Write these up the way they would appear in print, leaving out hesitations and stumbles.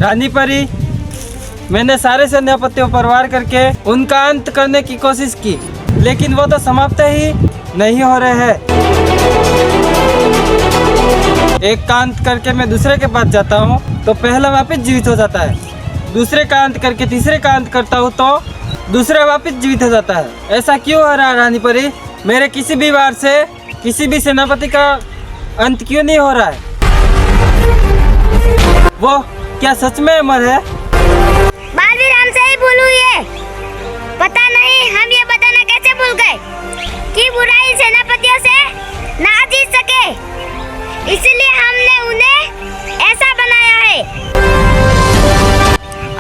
रानी परी, मैंने सारे सेनापतियों पर वार करके उनका अंत करने की कोशिश की, लेकिन वो तो समाप्त ही नहीं हो रहे हैं। एक का अंत करके मैं दूसरे के पास जाता हूँ तो पहला वापस जीवित हो जाता है, दूसरे का अंत करके तीसरे का अंत करता हूँ तो दूसरा वापस जीवित हो जाता है। ऐसा क्यों हो रहा है रानी परी? मेरे किसी भी वार से किसी भी सेनापति का अंत क्यों नहीं हो रहा है? वो क्या सच में अमर है? बालवीर, हमसे ही भूल हुई है। पता नहीं हम ये बताना कैसे भूल गए कि बुराई सेनापतियों से ना जीत सके, इसलिए हमने उन्हें ऐसा बनाया है।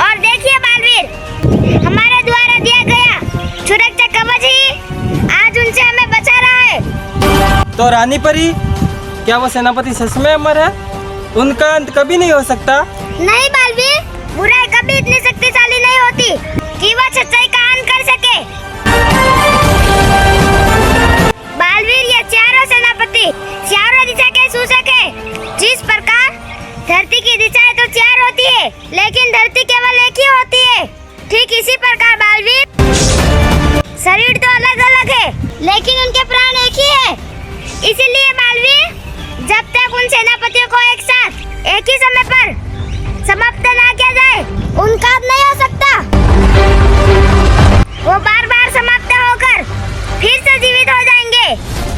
और देखिए बालवीर, हमारे द्वारा दिया गया सुरक्षा कवच ही आज उनसे हमें बचा रहा है। तो रानी परी, क्या वो सेनापति सच में अमर है? उनका अंत कभी नहीं हो सकता। नहीं बालवीर, बुराई कभी इतनी शक्तिशाली नहीं होती कि वह सच्चाई का अंत कर सके। बालवीर, ये चारों सेनापति चारों दिशा के सूचक है। जिस प्रकार धरती की दिशाएं तो चार होती है, लेकिन धरती केवल एक ही होती है, ठीक इसी प्रकार बालवीर, शरीर तो अलग अलग है लेकिन उनके प्राण एक ही है। इसीलिए बालवीर, जब तक उन सेनापतियों को एक साथ एक ही समय पर समाप्त ना किया जाए, उनका अंत नहीं हो सकता। वो बार बार समाप्त होकर फिर से जीवित हो जाएंगे।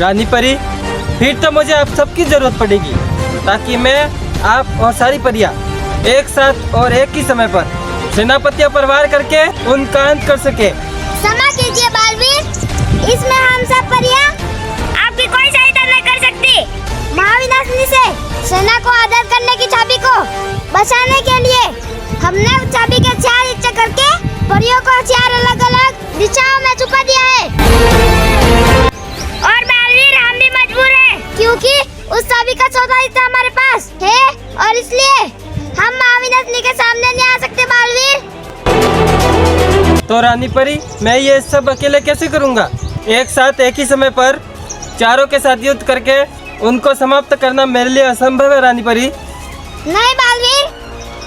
रानी परी, फिर तो मुझे आप सबकी जरूरत पड़ेगी, ताकि मैं, आप और सारी परियां एक साथ और एक ही समय पर सेनापतियों पर वार करके उनका अंत कर सके। क्षमा कीजिए बालवीर, इसमें हम सब परियां आपकी कोई सहायता नहीं कर सकती। महाविनाशिनी से सेना को आजाद करने की चाबी को बचाने के लिए हमने उस चाबी के 4 हिस्से करके परियों को 4 अलग अलग दिशाओं में छुपा दिया है। और बालवीर, हम भी मजबूर हैं, क्योंकि उस चाबी का 14 हिस्सा हमारे पास है और इसलिए हम महाविनाशिनी के सामने नहीं आ सकते बालवीर। तो रानी परी, मैं ये सब अकेले कैसे करूँगा? एक साथ एक ही समय पर चारों के साथ युद्ध करके उनको समाप्त करना मेरे लिए असंभव है रानी परी। नहीं बालवीर,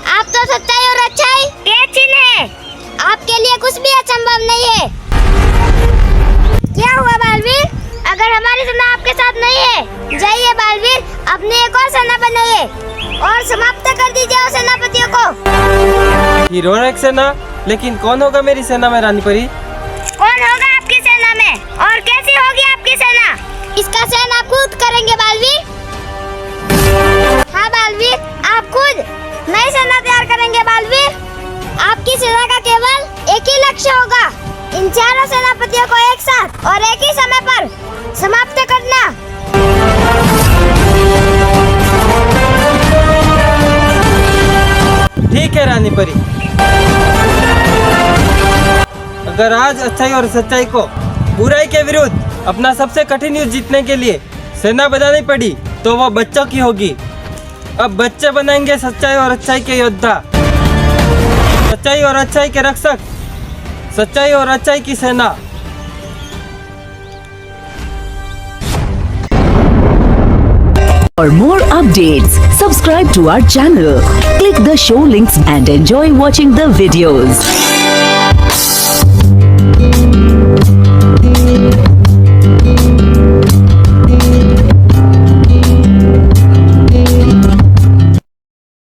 आप तो सच्चाई और अच्छाई के चिन्ह हैं। आपके लिए कुछ भी असंभव नहीं है। क्या हुआ बालवीर? अगर हमारी सेना आपके साथ नहीं है, जाइए बालवीर, अपनी एक और सेना बनाइए और समाप्त कर दीजिए उस सेनापतियों को। हीरोइक सेना? लेकिन कौन होगा मेरी सेना में रानी परी? कौन होगा आपकी सेना में और कैसी होगी आपकी सेना, इसका चयन आप खुद करेंगे बालवीर। हाँ बालवीर, आप खुद नई सेना तैयार करेंगे बालवीर। आपकी सेना का केवल एक ही लक्ष्य होगा, इन चारों सेनापतियों को एक साथ और एक ही समय पर समाप्त करना। ठीक है रानी परी, अगर आज अच्छाई और सच्चाई को बुराई के विरुद्ध अपना सबसे कठिन युद्ध जीतने के लिए सेना बनानी पड़ी तो वो बच्चों की होगी। अब बच्चे बनाएंगे सच्चाई और अच्छाई के योद्धा, सच्चाई और अच्छाई के रक्षक, सच्चाई और अच्छाई की सेना। For more updates, subscribe to our channel, click the show links and enjoy watching the videos.